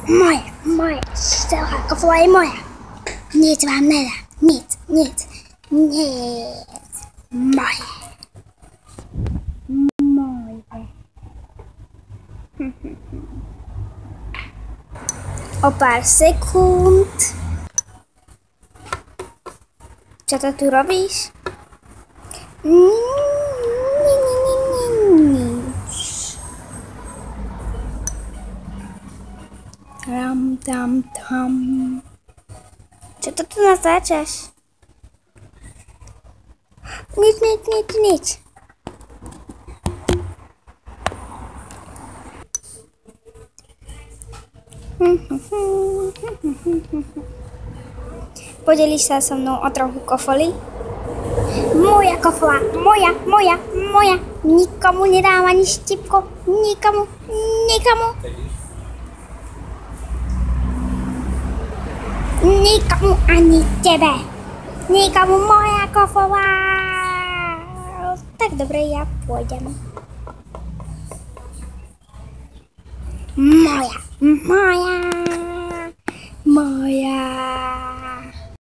Moja, celá kofla je moja. Nic vám nedá, nic. Moje. O pár sekúnd. Čo to tu robíš? Nič. Tam. Čo to tu natáčaš? Nič. Podelíš sa so mnou o trochu kofoly? Moja kofla, moja. Nikomu nedám ani štipku, nikomu. Nikomu ani tebe. Nikomu moja kofla. Tak dobre, ja pôjdem. Moja.